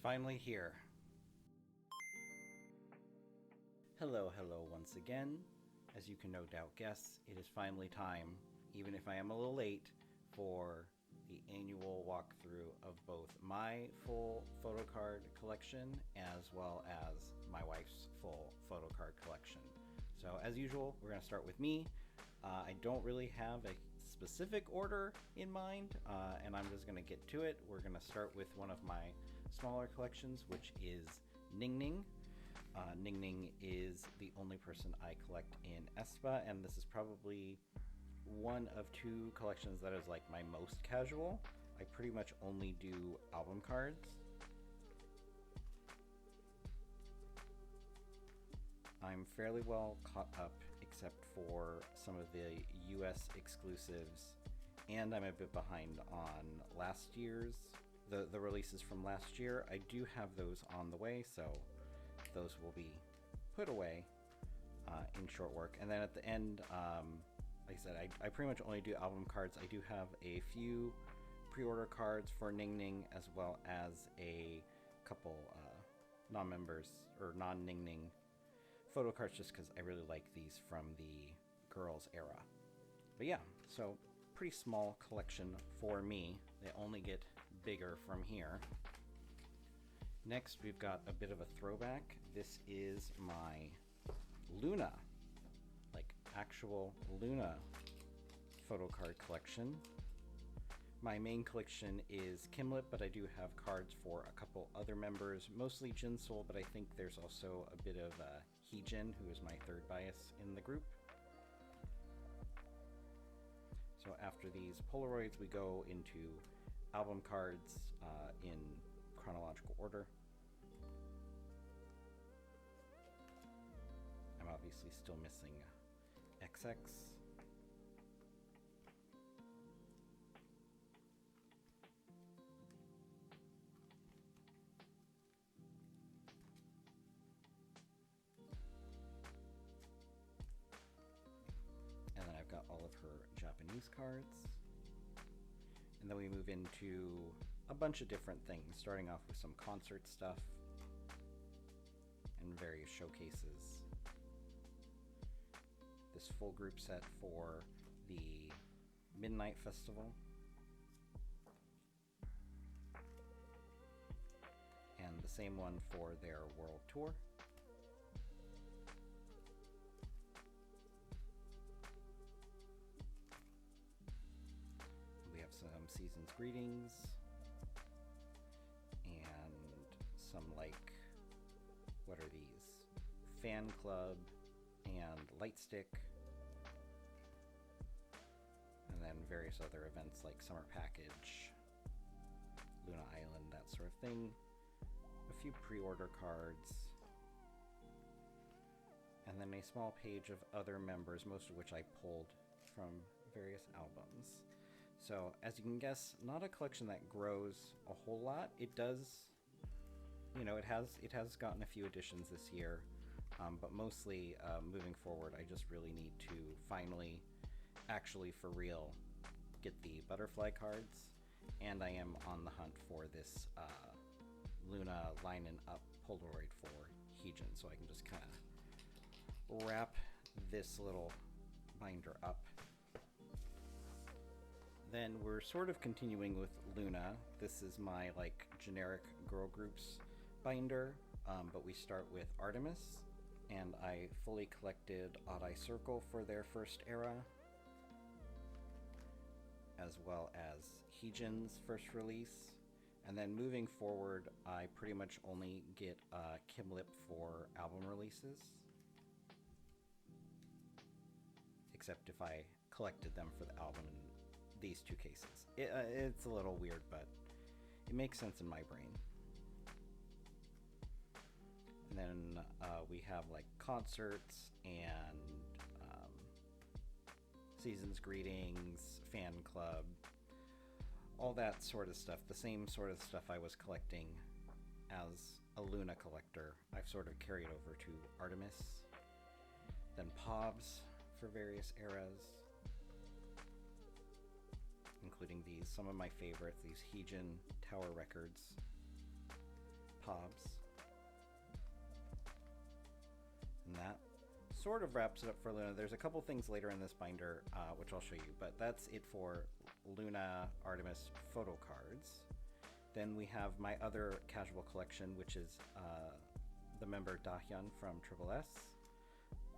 finally here. Hello once again. As you can no doubt guess, it is finally time, even if I am a little late, for the annual walkthrough of both my full Photocard collection as well as my wife's full Photocard collection. So as usual, we're going to start with me. I don't really have a specific order in mind, and I'm just going to get to it. We're going to start with one of my smaller collections, which is Ning Ning. Ning Ning is the only person I collect in aespa, and this is probably one of two collections that is like my most casual. I pretty much only do album cards. I'm fairly well caught up except for some of the US exclusives, and I'm a bit behind on last year's, the releases from last year. I do have those on the way, so those will be put away in short work. And then at the end, like I said, I pretty much only do album cards. I do have a few pre-order cards for Ning Ning, as well as a couple non-members or non-Ning Ning photo cards, just because I really like these from the girls era. But yeah, so pretty small collection for me. They only get bigger from here. Next, we've got a bit of a throwback. This is my LOONA, like actual LOONA photo card collection. My main collection is Kimlet, but I do have cards for a couple other members, mostly Jinsoul, but I think there's also a bit of Heejin, who is my third bias in the group. So after these Polaroids, we go into album cards in chronological order. I'm obviously still missing XX. And then I've got all of her Japanese cards. And then we move into a bunch of different things, starting off with some concert stuff and various showcases. This full group set for the Midnight Festival, and the same one for their world tour. We have some Season's Greetings and some, like, what are these? Fan Club and Lightstick, and then various other events like Summer Package, Luna Island, that sort of thing. A few pre-order cards, and then a small page of other members, most of which I pulled from various albums. So as you can guess, not a collection that grows a whole lot. It does, you know, it has gotten a few additions this year, but mostly moving forward, I just really need to finally, actually for real, get the butterfly cards, and I am on the hunt for this LOONA Line and Up Polaroid for Heejin, so I can just kind of wrap this little binder up. Then we're sort of continuing with LOONA. This is my like generic girl groups binder, but we start with ARTMS, and I fully collected Odd Eye Circle for their first era, as well as Heejin's first release. And then moving forward, I pretty much only get Kimlet for album releases, except if I collected them for the album in these two cases. It's a little weird, but it makes sense in my brain. And then we have like concerts and Season's Greetings, Fan Club, all that sort of stuff. The same sort of stuff I was collecting as a LOONA collector, I've sort of carried over to ARTMS. Then POBs for various eras, including these, some of my favorites, these Heejin Tower Records Hobbs. And that sort of wraps it up for LOONA. There's a couple things later in this binder, which I'll show you, but that's it for LOONA ARTMS photo cards. Then we have my other casual collection, which is the member Dahyun from S.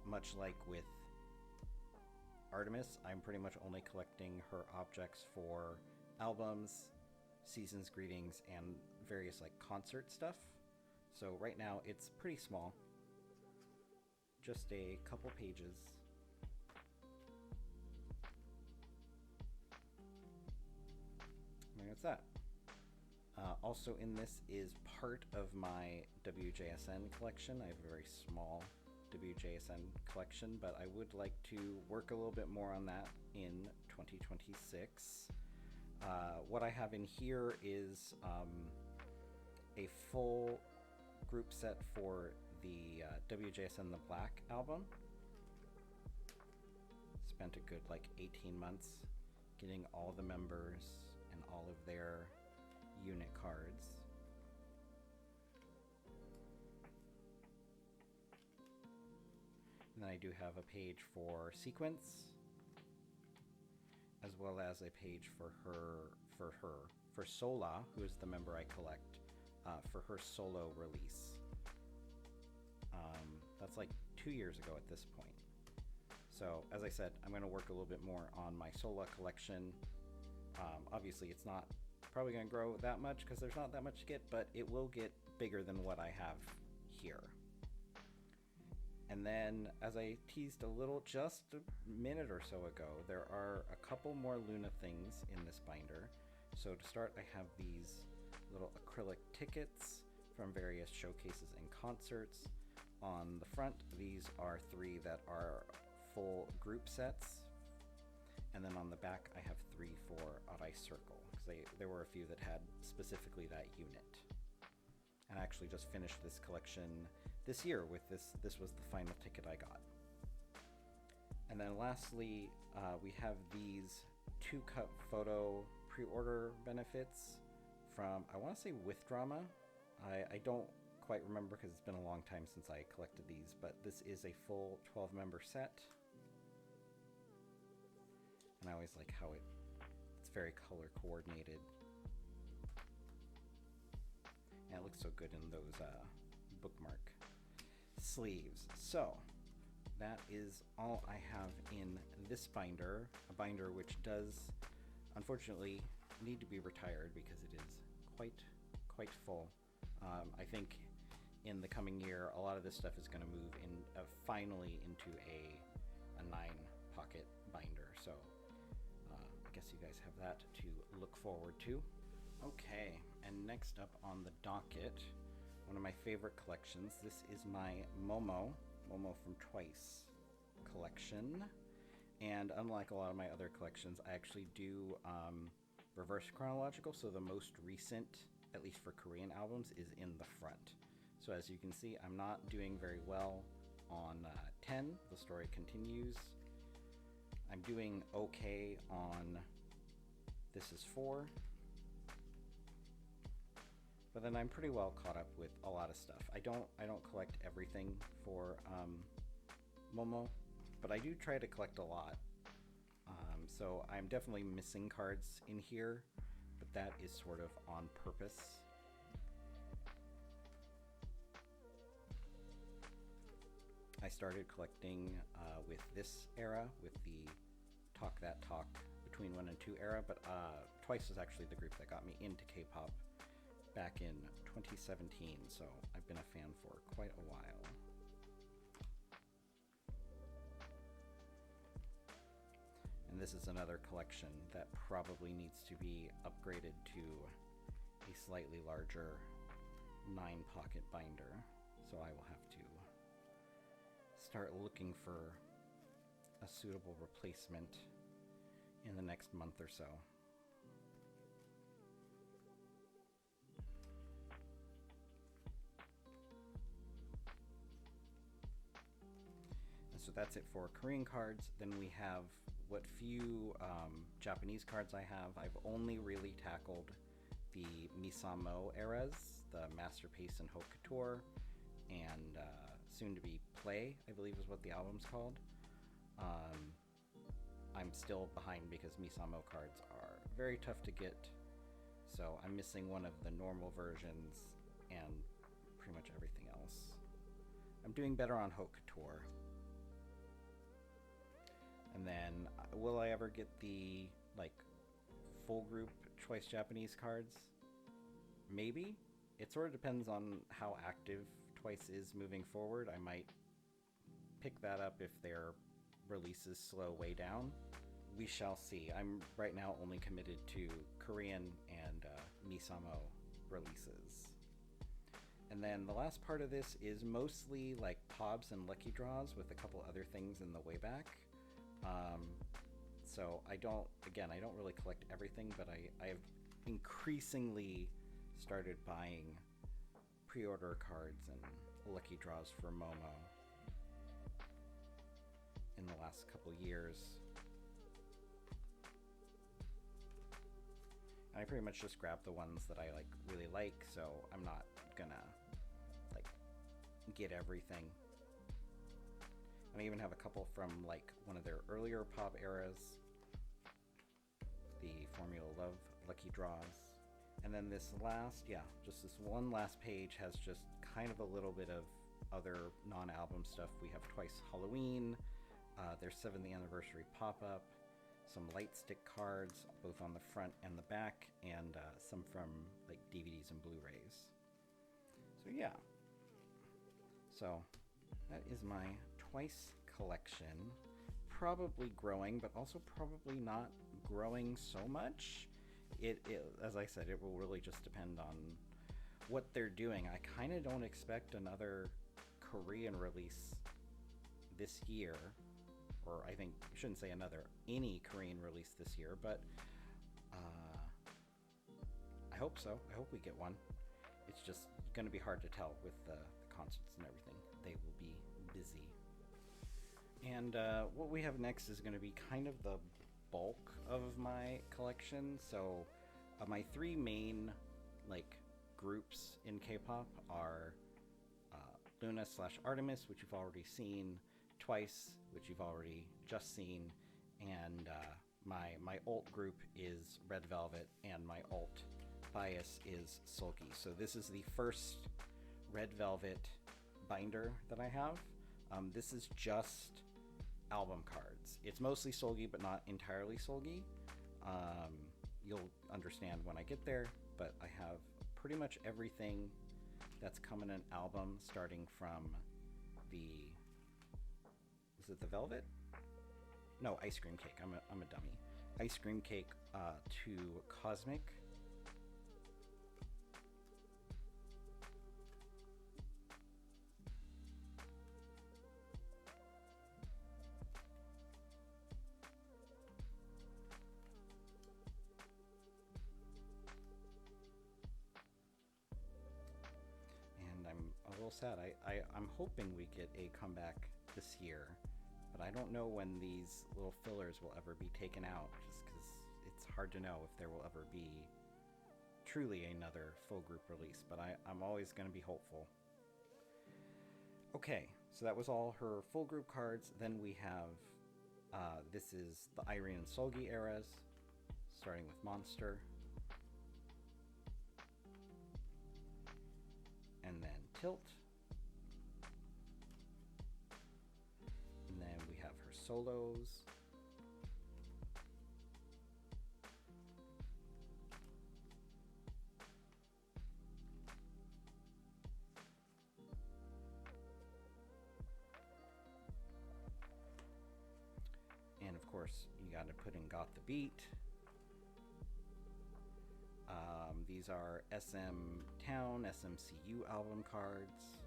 Much like with Artemis, I'm pretty much only collecting her objects for albums, season's greetings, and various like concert stuff. So right now it's pretty small, just a couple pages. And that's that. Also in this is part of my WJSN collection. I have a very small WJSN collection, but I would like to work a little bit more on that in 2026. What I have in here is a full group set for the WJSN The Black album. Spent a good like 18 months getting all the members and all of their unit cards. And then I do have a page for Sequence, as well as a page for Sola, who is the member I collect, for her solo release. That's like 2 years ago at this point. So as I said, I'm going to work a little bit more on my Sola collection. Obviously it's not probably going to grow that much because there's not that much to get, but it will get bigger than what I have here. And then, as I teased a little just a minute or so ago, there are a couple more LOONA things in this binder. So to start, I have these little acrylic tickets from various showcases and concerts. On the front, these are 3 that are full group sets. And then on the back, I have 3 for Odd Ice Circle, because there were a few that had specifically that unit. And I actually just finished this collection this year with this. This was the final ticket I got. And then lastly, we have these 2-cup photo pre-order benefits from, I want to say With Drama. I don't quite remember because it's been a long time since I collected these, but this is a full 12-member set. And I always like how it's very color coordinated. And it looks so good in those bookmark sleeves. So that is all I have in this binder, a binder which does unfortunately need to be retired because it is quite full. I think in the coming year a lot of this stuff is going to move in finally into a 9-pocket binder. So I guess you guys have that to look forward to. Okay, and next up on the docket, one of my favorite collections. This is my Momo from Twice collection. And unlike a lot of my other collections, I actually do reverse chronological, so the most recent, at least for Korean albums, is in the front. So as you can see, I'm not doing very well on 10, The Story Continues. I'm doing okay on This Is 4. But then I'm pretty well caught up with a lot of stuff. I don't collect everything for Momo, but I do try to collect a lot. So I'm definitely missing cards in here, but that is sort of on purpose. I started collecting with this era, with the Talk That Talk Between 1 and 2 era, but Twice was actually the group that got me into K-pop back in 2017, so I've been a fan for quite a while. And this is another collection that probably needs to be upgraded to a slightly larger 9-pocket binder, so I will have to start looking for a suitable replacement in the next month or so. So that's it for Korean cards. Then we have what few Japanese cards I have. I've only really tackled the Misamo eras, the Masterpiece and Haute Couture, and soon to be Play, I believe is what the album's called. I'm still behind because Misamo cards are very tough to get, so I'm missing one of the normal versions and pretty much everything else. I'm doing better on Haute Couture. And then, will I ever get the, like, full group Choice Japanese cards? Maybe. It sort of depends on how active Twice is moving forward. I might pick that up if their releases slow way down. We shall see. I'm right now only committed to Korean and Misamo releases. And then the last part of this is mostly like POBs and lucky draws with a couple other things in the way back. So I don't really collect everything, but I have increasingly started buying pre-order cards and lucky draws for Momo in the last couple years. And I pretty much just grab the ones that I really like, so I'm not gonna get everything. And I even have a couple from one of their earlier pop eras, the Formula Love lucky draws. And then this one last page has just kind of a little bit of other non-album stuff. We have Twice Halloween, their 7th anniversary pop-up, some light stick cards, both on the front and the back, and some from DVDs and Blu-rays. So yeah. So that is my Twice collection. Probably growing, but also probably not growing so much. It as I said, it will really just depend on what they're doing. I kind of don't expect another Korean release this year, or I shouldn't say any Korean release this year, but I hope so. I hope we get one. It's just going to be hard to tell with the concerts and everything. They will be busy. And what we have next is going to be kind of the bulk of my collection. So my 3 main groups in K-pop are LOONA / ARTMS, which you've already seen, Twice, which you've already just seen, and my alt group is Red Velvet, and my alt bias is Sulky. So this is the first Red Velvet binder that I have. This is just album cards. It's mostly Solgi, but not entirely Solgi. You'll understand when I get there, but I have pretty much everything that's come in an album, starting from is it the Velvet? No, Ice Cream Cake. I'm a dummy. Ice Cream Cake to Cosmic. Sad. I'm hoping we get a comeback this year, but I don't know when these little fillers will ever be taken out, just because it's hard to know if there will ever be truly another full group release, but I'm always going to be hopeful. Okay, so that was all her full group cards. Then we have, this is the Irene and Solgi eras, starting with Monster. And then Tilt. And then we have her solos. And of course, you got to put in Got the Beat. These are SM Town, SMCU album cards,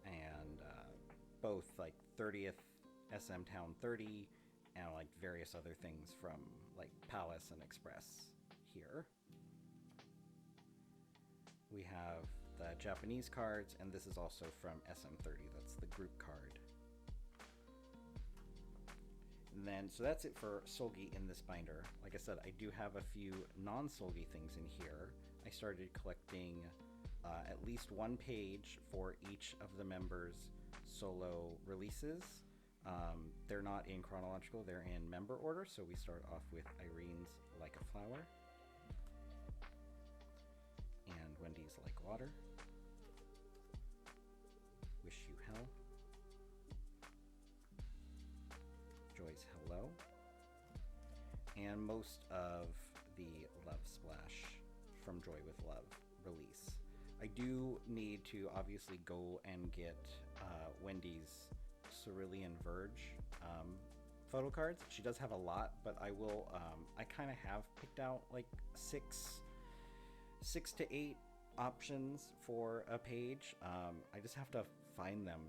and both 30th SM Town 30 and various other things from Palace and Express here. We have the Japanese cards, and this is also from SM30. That's the group card. And then, so that's it for Solgi in this binder. Like I said, I do have a few non-Solgi things in here. I started collecting at least one page for each of the members' solo releases. They're not in chronological, they're in member order, so we start off with Irene's Like a Flower, and Wendy's Like Water, Wish You Hell, Joy's Hello, and most of the Love Splash from Joy with Love release. I do need to obviously go and get Wendy's Cerulean Verge photo cards. She does have a lot, but I will, I kind of have picked out like six to eight options for a page. I just have to find them.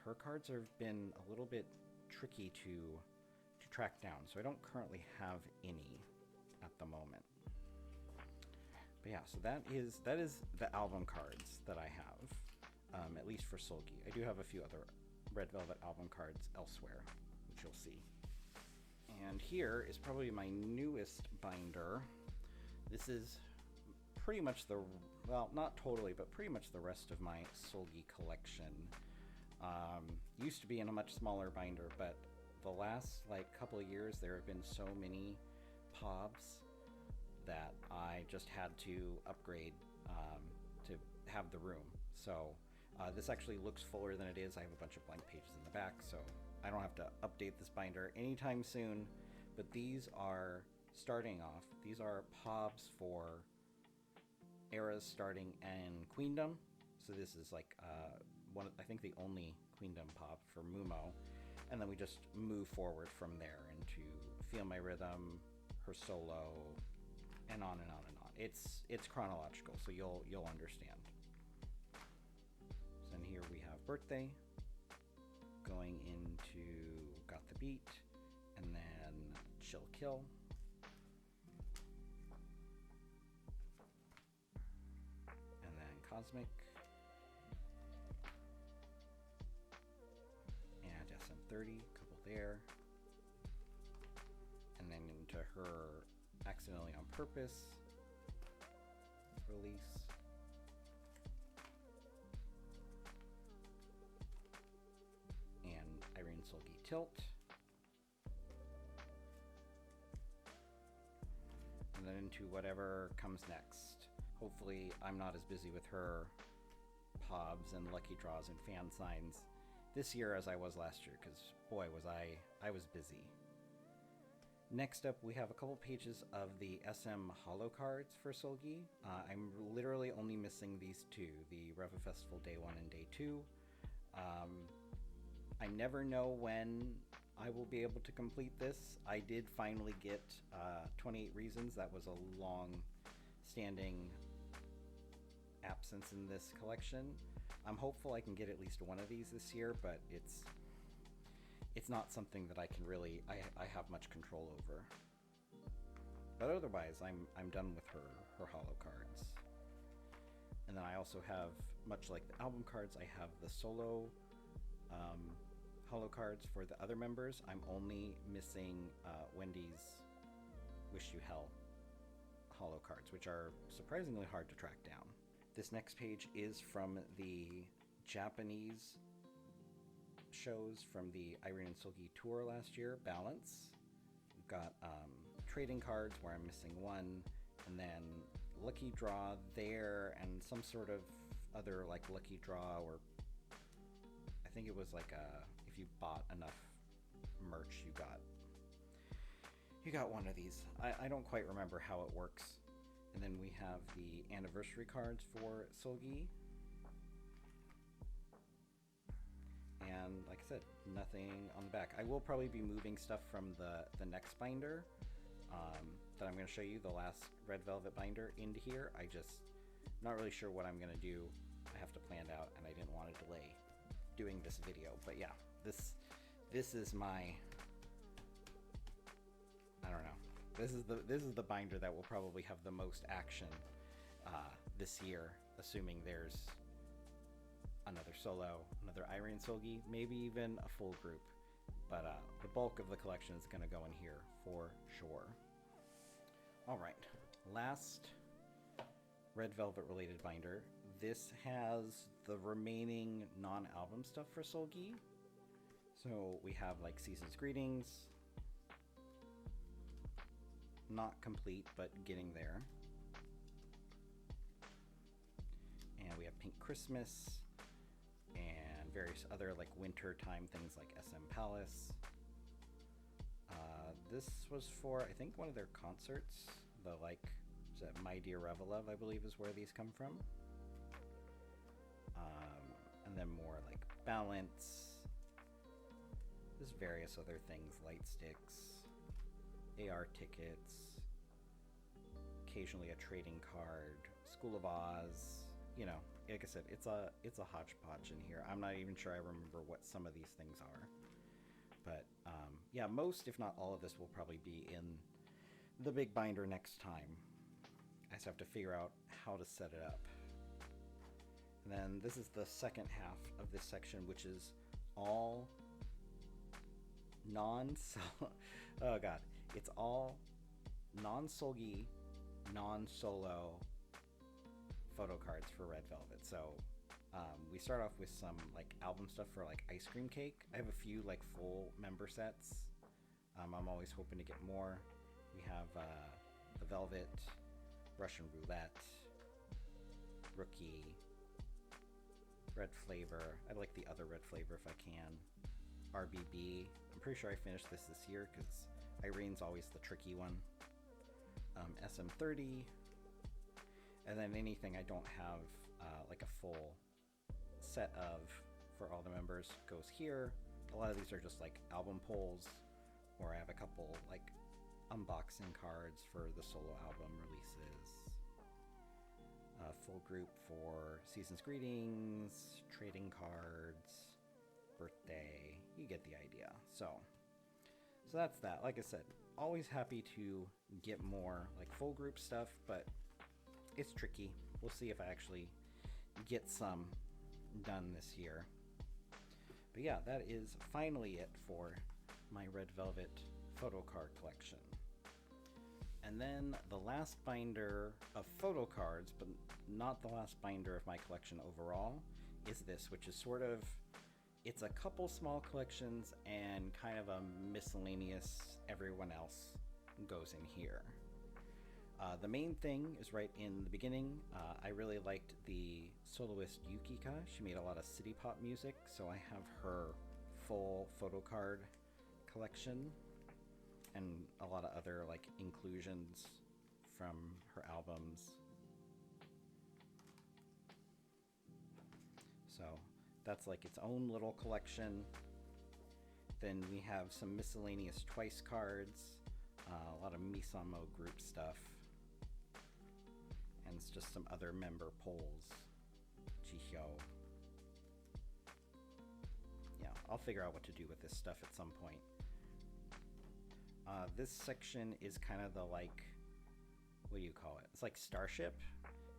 Her cards have been a little bit tricky to track down, so I don't currently have any at the moment. But yeah, so that is the album cards that I have, at least for Solgi. I do have a few other Red Velvet album cards elsewhere, which you'll see. And here is probably my newest binder. This is pretty much the, well, not totally, but pretty much the rest of my Solgi collection. Used to be in a much smaller binder, but the last like couple of years there have been so many POBs that I just had to upgrade to have the room. So this actually looks fuller than it is. I have a bunch of blank pages in the back, so I don't have to update this binder anytime soon. But these are, starting off, these are POBs for eras starting in Queendom. So this is like one, I think the only Queendom POB for Mumo. And then we just move forward from there into Feel My Rhythm, her solo, and on and on and on. It's chronological, so you'll understand. So then here we have Birthday, going into Got the Beat, and then Chill Kill. And then Cosmic. And SM30, couple there. And then into her Accidentally on Purpose release. And Irene Solgi Tilt. And then into whatever comes next. Hopefully I'm not as busy with her POBs and lucky draws and fan signs this year as I was last year, because boy was I was busy. Next up, we have a couple pages of the SM holo cards for Solgi. I'm literally only missing these two, the Reva Festival Day 1 and Day 2. I never know when I will be able to complete this. I did finally get 28 Reasons. That was a long-standing absence in this collection. I'm hopeful I can get at least one of these this year, but it's not something that I can really, I have much control over. But otherwise, I'm done with her holo cards. And then I also have, much like the album cards, I have the solo holo cards for the other members. I'm only missing Wendy's Wish You Hell holo cards, which are surprisingly hard to track down. This next page is from the Japanese shows from the Irene and Solgi tour last year, Balance. We've got trading cards where I'm missing one, and then lucky draw there, and some sort of other like lucky draw, or I think it was like if you bought enough merch, you got one of these. I don't quite remember how it works. And then we have the anniversary cards for Solgi. And like I said, nothing on the back. I will probably be moving stuff from the next binder that I'm going to show you, the last Red Velvet binder, into here. I just not really sure what I'm going to do. I have to plan it out, and I didn't want to delay doing this video. But yeah, this is my, I don't know. This is the binder that will probably have the most action this year, assuming there's another solo, another Irene Solgi, maybe even a full group. But the bulk of the collection is going to go in here for sure. All right, last Red Velvet related binder. This has the remaining non-album stuff for Solgi. So we have like Season's Greetings. Not complete, but getting there. And we have Pink Christmas and various other like winter time things like SM Palace. This was for, I think, one of their concerts. The like, is that My Dear Revelove, I believe is where these come from. And then more like Balance. There's various other things, light sticks, AR tickets, occasionally a trading card, School of Oz. You know, like I said, it's a hodgepodge in here. I'm not even sure I remember what some of these things are. But yeah, most, if not all of this will probably be in the big binder next time. I just have to figure out how to set it up. And then this is the second half of this section, which is all oh god, it's all non-Solgi, non-solo photo cards for Red Velvet. So we start off with some like album stuff for like Ice Cream Cake. I have a few like full member sets. I'm always hoping to get more. We have the Velvet, Russian Roulette, Rookie, Red Flavor. I'd like the other Red Flavor if I can. RBB. I'm pretty sure I finished this year because Irene's always the tricky one. SM30. And then anything I don't have like a full set of for all the members goes here. A lot of these are just like album polls, or I have a couple like unboxing cards for the solo album releases. Full group for Season's Greetings, trading cards, birthday. You get the idea. So that's that. Like I said, always happy to get more like full group stuff, but it's tricky. We'll see if I actually get some done this year. But yeah, that is finally it for my Red Velvet photo card collection. And then the last binder of photo cards, but not the last binder of my collection overall, is this, which is sort of, it's a couple small collections and kind of a miscellaneous everyone else goes in here. The main thing is right in the beginning. I really liked the soloist Yukika. She made a lot of city pop music, so I have her full photo card collection and a lot of other like inclusions from her albums. So that's like its own little collection. Then we have some miscellaneous Twice cards, a lot of Misamo group stuff, and it's just some other member polls. Jihyo. Yeah, I'll figure out what to do with this stuff at some point. This section is kind of the like, what do you call it? It's like Starship,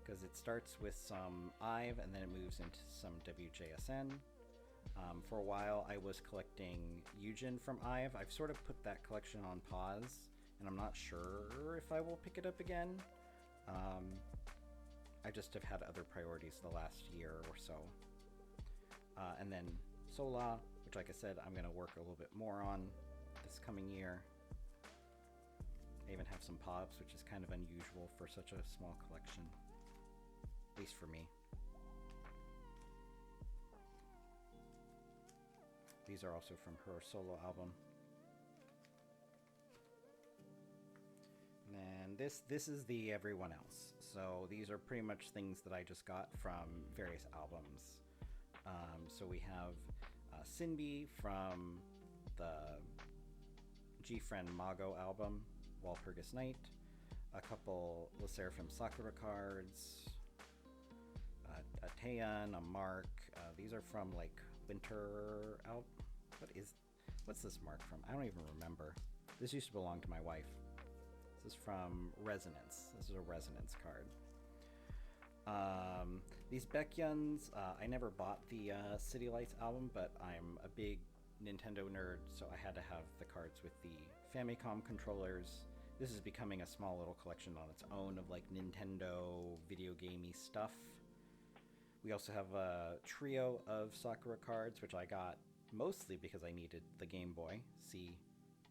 because it starts with some IVE and then it moves into some WJSN. For a while I was collecting Yujin from IVE. I've sort of put that collection on pause, and I'm not sure if I will pick it up again. I just have had other priorities the last year or so. And then Sola, which like I said, I'm going to work a little bit more on this coming year. I even have some pops, which is kind of unusual for such a small collection, at least for me. These are also from her solo album. And this is the everyone else. So these are pretty much things that I just got from various albums. So we have Sinbi from the G-Friend Mago album, Walpurgis Night. A couple Le Seraphim Sakura cards. A Taeyeon, a Mark. These are from like Winter out. What's this mark from? I don't even remember. This used to belong to my wife. This is from Resonance. This is a Resonance card. These Baekhyuns, I never bought the City Lights album, but I'm a big Nintendo nerd, so I had to have the cards with the Famicom controllers. This is becoming a small little collection on its own of like Nintendo video gamey stuff. We also have a trio of Sakura cards, which I got mostly because I needed the Game Boy. See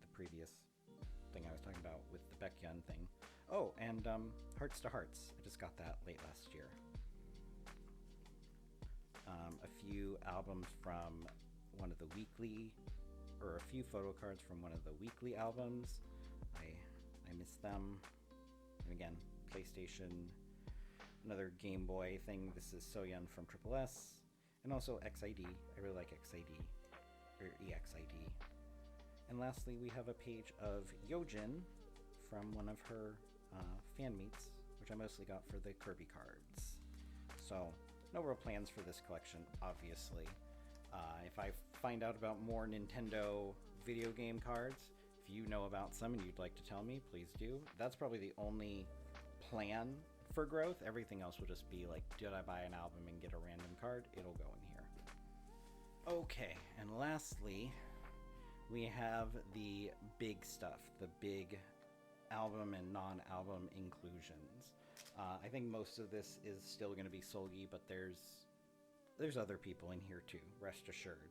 the previous thing I was talking about with the Baekhyun thing. Oh, and Hearts to Hearts. I just got that late last year. A few albums from one of the weekly, or a few photo cards from one of the weekly albums. I miss them. And again, PlayStation, another Game Boy thing. This is Soyeon from Triple S, and also XID. I really like XID, or EXID. And lastly, we have a page of Yojin from one of her fan meets, which I mostly got for the Kirby cards. So, no real plans for this collection, obviously. If I find out about more Nintendo video game cards, if you know about some and you'd like to tell me, please do. That's probably the only plan for growth. Everything else will just be like, did I buy an album and get a random card? It'll go in here. Okay, and lastly, we have the big stuff, the big album and non-album inclusions. I think most of this is still going to be Seolgi, but there's other people in here too, rest assured.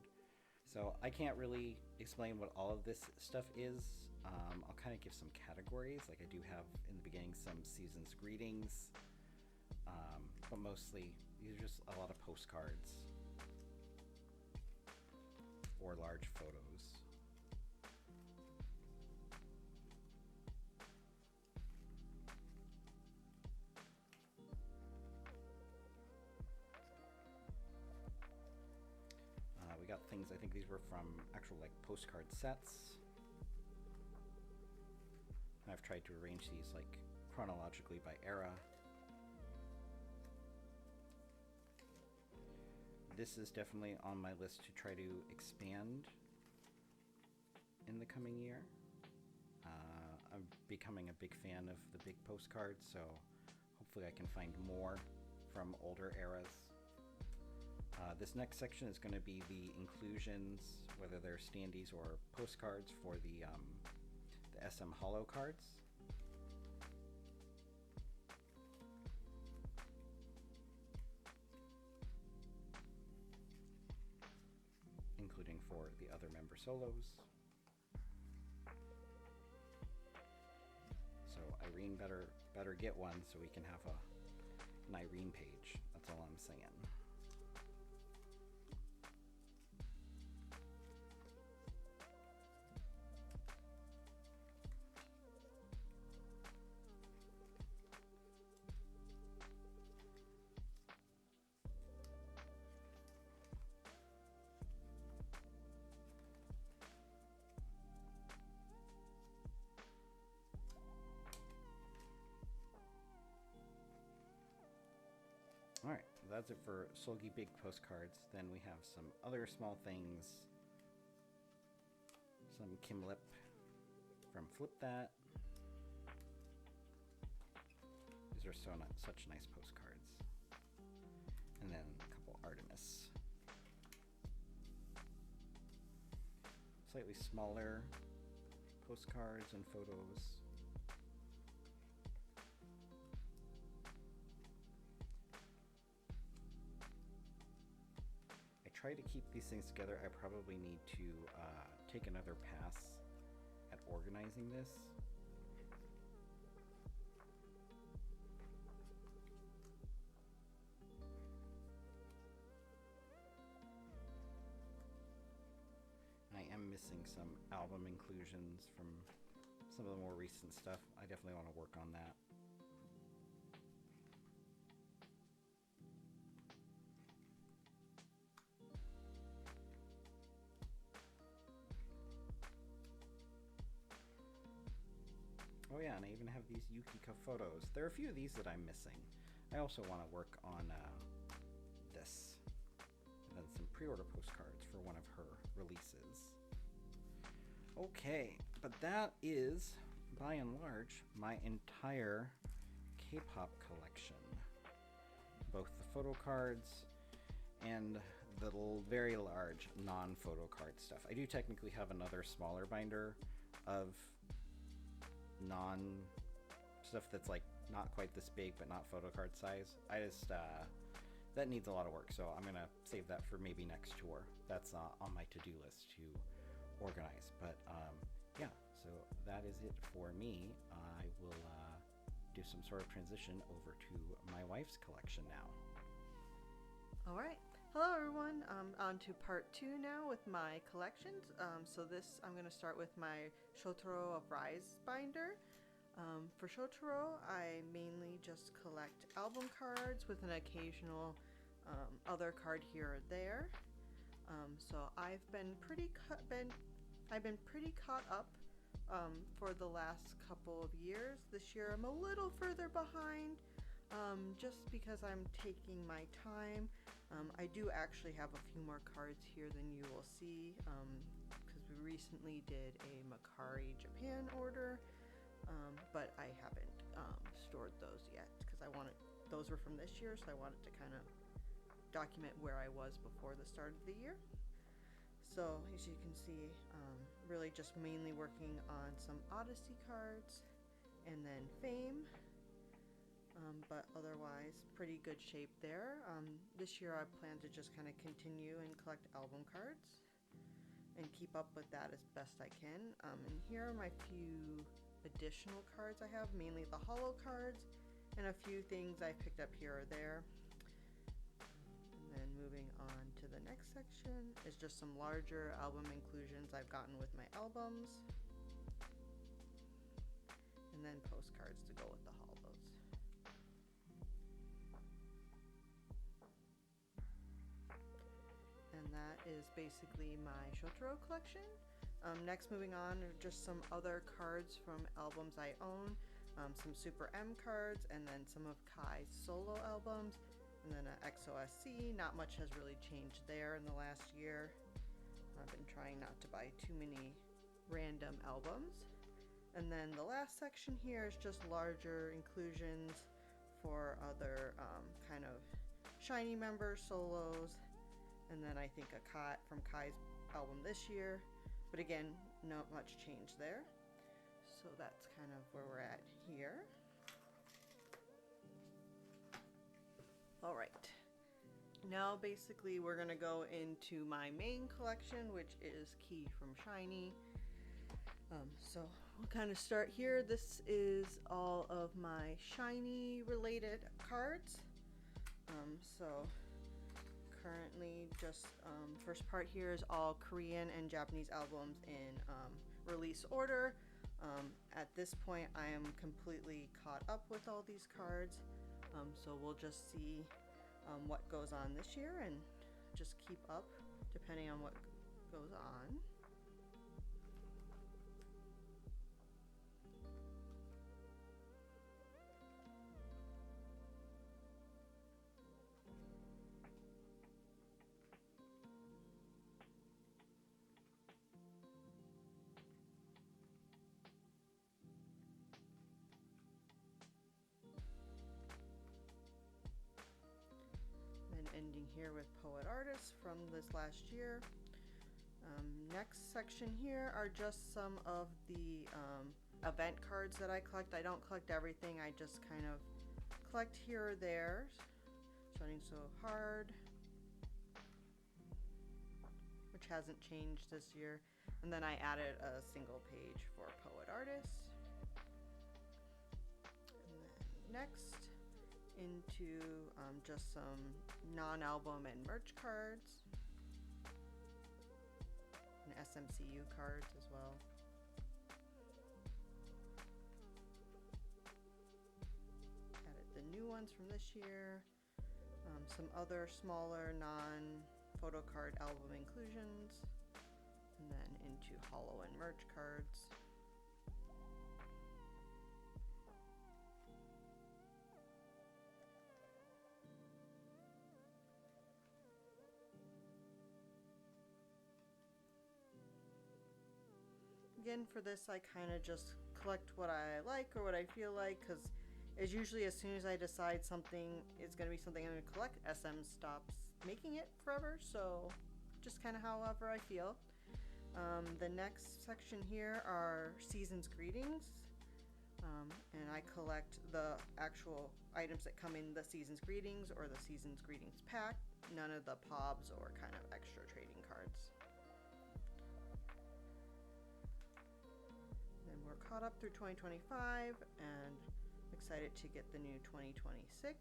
So I can't really explain what all of this stuff is. I'll kind of give some categories, like I do have in the beginning some season's greetings, but mostly these are just a lot of postcards or large photos. We got things, I think these were from actual like postcard sets. I've tried to arrange these like chronologically by era. This is definitely on my list to try to expand in the coming year. I'm becoming a big fan of the big postcards, so hopefully I can find more from older eras. This next section is going to be the inclusions, whether they're standees or postcards for the SM Holo cards. Including for the other member solos. So Irene better get one so we can have an Irene page. That's all I'm saying. Alright, that's it for Seolgi Big Postcards. Then we have some other small things. Some Kim Lip from Flip That. These are such nice postcards. And then a couple ARTMS. Slightly smaller postcards and photos. Try to keep these things together. I probably need to take another pass at organizing this. I am missing some album inclusions from some of the more recent stuff. I definitely want to work on that. Oh yeah, and I even have these Yukika photos. There are a few of these that I'm missing. I also want to work on this. And then some pre-order postcards for one of her releases. Okay, but that is, by and large, my entire K-pop collection. Both the photo cards and the very large non-photo card stuff. I do technically have another smaller binder of non stuff that's like not quite this big but not photocard size. I just that needs a lot of work, so I'm gonna save that for maybe next tour. That's on my to-do list to organize. But yeah, so that is it for me. I will do some sort of transition over to my wife's collection now. All right. Hello everyone. On to part 2 now with my collections. So this, I'm going to start with my Shotaro of RIIZE binder. For Shotaro, I mainly just collect album cards with an occasional other card here or there. So I've been pretty caught up for the last couple of years. This year I'm a little further behind, just because I'm taking my time. I do actually have a few more cards here than you will see, because we recently did a Makari Japan order. But I haven't stored those yet because those were from this year, so I wanted to kind of document where I was before the start of the year. So as you can see, really just mainly working on some Odyssey cards and then Fame, but otherwise pretty good shape there. This year I plan to just kind of continue and collect album cards and keep up with that as best I can. And here are my few additional cards I have, mainly the holo cards and a few things I picked up here or there. And then moving on to the next section is just some larger album inclusions I've gotten with my albums, and then postcards to go with the holos. And that is basically my Shotaro collection. Next, moving on, are just some other cards from albums I own, some Super M cards, and then some of Kai's solo albums, and then an XOSC. Not much has really changed there in the last year. I've been trying not to buy too many random albums. And then the last section here is just larger inclusions for other kind of SHINee member solos, and then I think a Kai from Kai's album this year. But again, not much change there. So that's kind of where we're at here. All right. Now basically we're gonna go into my main collection, which is Key from SHINee. So we'll kind of start here. This is all of my SHINee related cards. So currently just first part here is all Korean and Japanese albums in release order. At this point I am completely caught up with all these cards, so we'll just see what goes on this year and just keep up depending on what goes on. Ending here with Poet Artists from this last year. Next section here are just some of the event cards that I collect. I don't collect everything, I just kind of collect here or there. Shining So Hard, which hasn't changed this year. And then I added a single page for Poet Artists. And then next, into just some non-album and merch cards, and SMCU cards as well. Added the new ones from this year, some other smaller non-photocard album inclusions, and then into holo and merch cards. Again, for this I kind of just collect what I like or what I feel like, because it's usually as soon as I decide something is going to be something I'm going to collect, SM stops making it forever, so just kind of however I feel. The next section here are Season's Greetings. And I collect the actual items that come in the Season's Greetings or the Season's Greetings pack, none of the POBs or kind of extra trading cards. Then we're caught up through 2025 and excited to get the new 2026.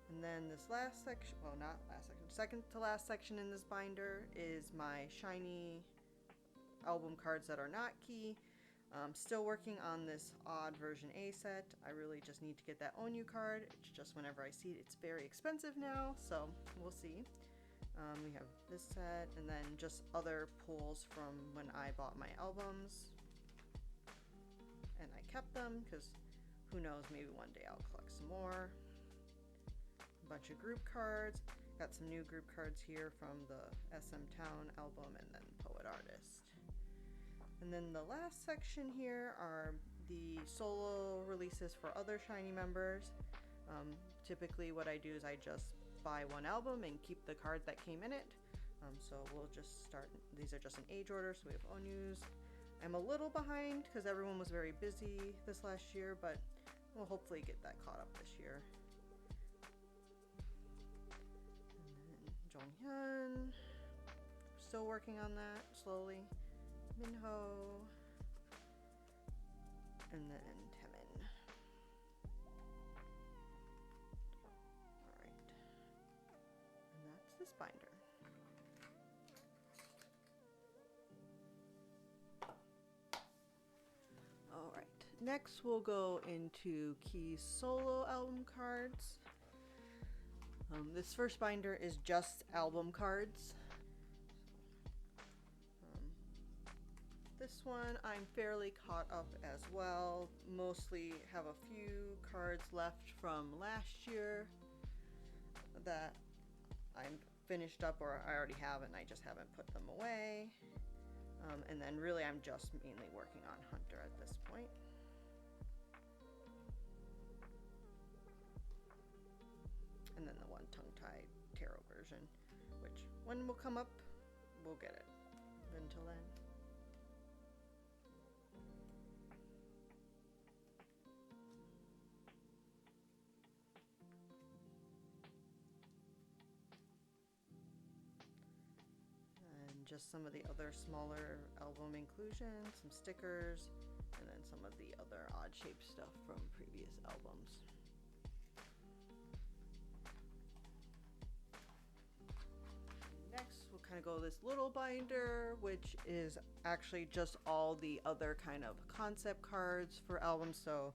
And then this last section, well, not last section, second to last section in this binder is my SHINee album cards that are not key. Still working on this odd version A set. I really just need to get that ONU card. It's just whenever I see it, it's very expensive now, so we'll see. We have this set, and then just other pulls from when I bought my albums. And I kept them, because who knows, maybe one day I'll collect some more. A bunch of group cards. Got some new group cards here from the SM Town album, and then Poet Artist. And then the last section here are the solo releases for other SHINee members. Typically what I do is I just buy one album and keep the card that came in it. So we'll just start, these are just in age order, so we have ONUs. I'm a little behind because everyone was very busy this last year, but we'll hopefully get that caught up this year. And then Jonghyun, still working on that slowly. Minho, and then Taemin. Alright, and that's this binder. Alright, next we'll go into Key's solo album cards. This first binder is just album cards. This one I'm fairly caught up as well. Mostly have a few cards left from last year that I'm finished up or I already have and I just haven't put them away. And then really I'm just mainly working on Hunter at this point. And then the one tongue-tied tarot version, which when will come up, we'll get it. Until then. Just some of the other smaller album inclusions, some stickers, and then some of the other odd shaped stuff from previous albums. Next, we'll kind of go this little binder, which is actually just all the other kind of concept cards for albums. So,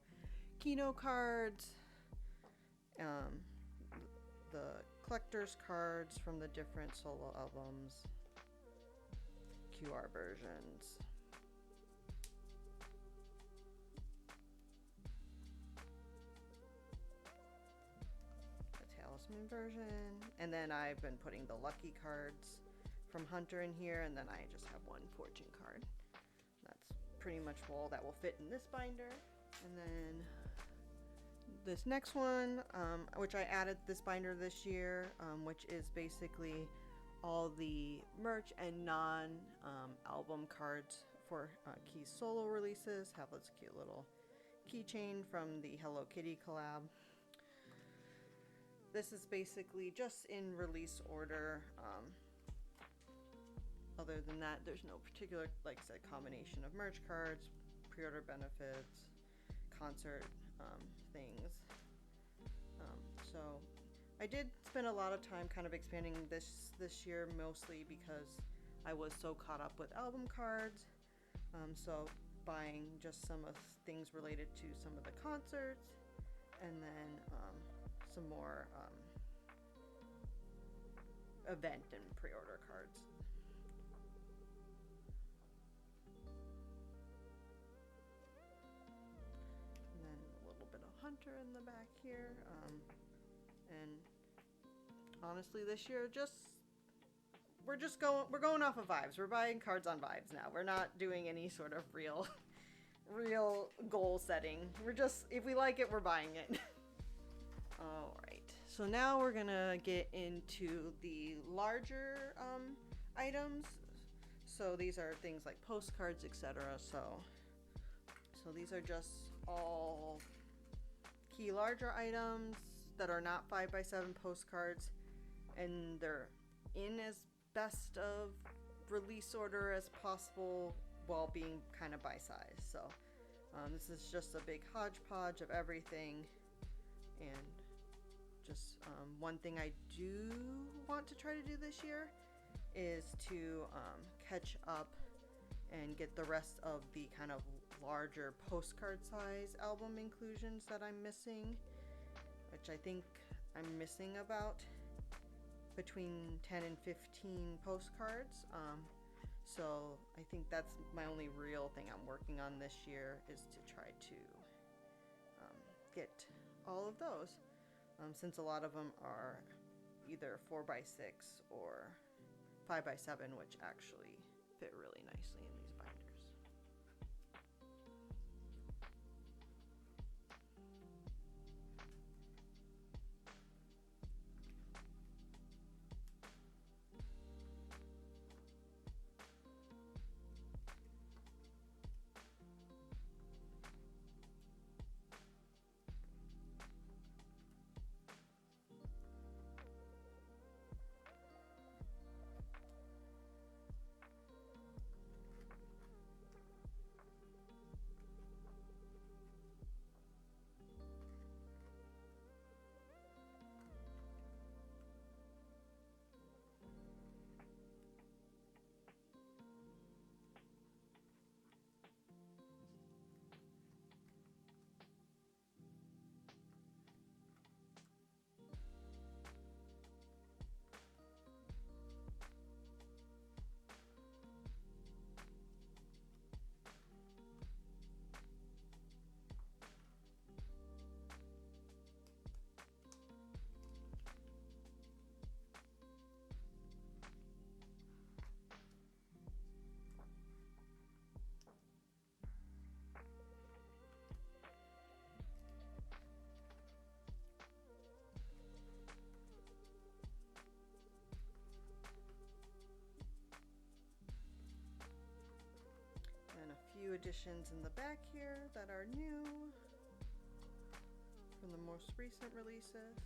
Kino cards, the collector's cards from the different solo albums. QR versions. The Talisman version. And then I've been putting the lucky cards from Hunter in here, and then I just have one fortune card. That's pretty much all that will fit in this binder. And then this next one, which I added this binder this year, which is basically all the merch and non-album cards for Key's solo releases. Have this cute little keychain from the Hello Kitty collab. This is basically just in release order. Other than that, there's no particular, like I said, combination of merch cards, pre-order benefits, concert things. So I did spend a lot of time kind of expanding this year, mostly because I was so caught up with album cards. So buying just some of things related to some of the concerts, and then some more event and pre-order cards. And then a little bit of Hunter in the back here. And honestly, this year we're going off of vibes. We're buying cards on vibes now. We're not doing any sort of real goal setting. We're just, if we like it, we're buying it. All right. So now we're gonna get into the larger items. So these are things like postcards, etc. So So these are just all key larger items that are not 5x7 postcards, and they're in as best of release order as possible while being kind of by size. So this is just a big hodgepodge of everything. And just one thing I do want to try to do this year is to catch up and get the rest of the kind of larger postcard size album inclusions that I'm missing, which I think I'm missing about between 10 and 15 postcards. So I think that's my only real thing I'm working on this year, is to try to get all of those, since a lot of them are either 4x6 or 5x7, which actually fit really nicely in these binders. Few additions in the back here that are new from the most recent releases,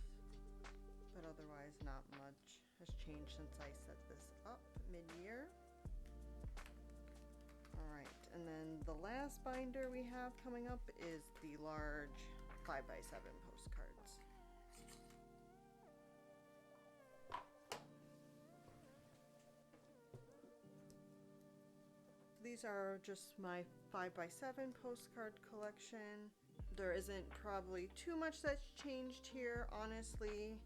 but otherwise not much has changed since I set this up mid-year. Alright, and then the last binder we have coming up is the large 5x7 postcards. These are just my 5x7 postcard collection. There isn't probably too much that's changed here, honestly,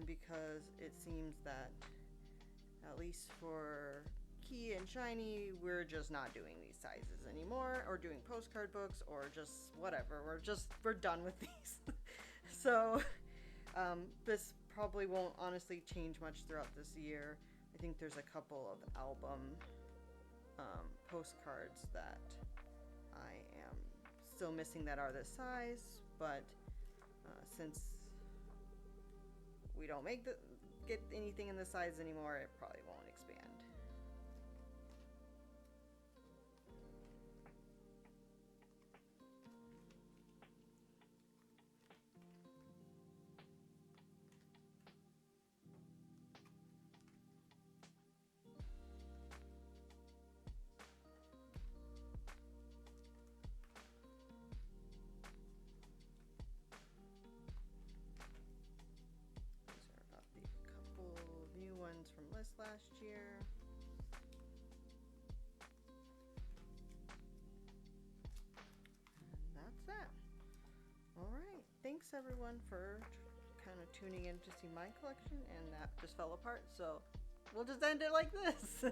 because it seems that, at least for Key and SHINee, we're just not doing these sizes anymore, or doing postcard books, or just whatever. We're done with these. So this probably won't honestly change much throughout this year. I think there's a couple of album postcards that I am still missing that are this size, but since we don't get anything in this size anymore, it probably won't expand. From list last year. That's that. All right. Thanks everyone for kind of tuning in to see my collection, and that just fell apart. So we'll just end it like this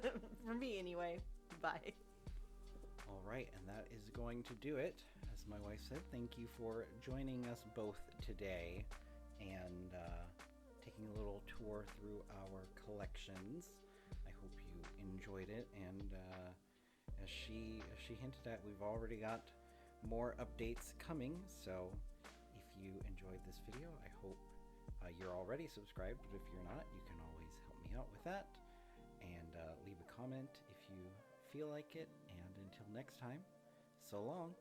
for me anyway. Bye. All right, and that is going to do it. As my wife said, thank you for joining us both today and taking a little tour through our collections. I hope you enjoyed it, and as she hinted at, we've already got more updates coming, so if you enjoyed this video, I hope you're already subscribed, but if you're not, you can always help me out with that, and leave a comment if you feel like it, and until next time, so long.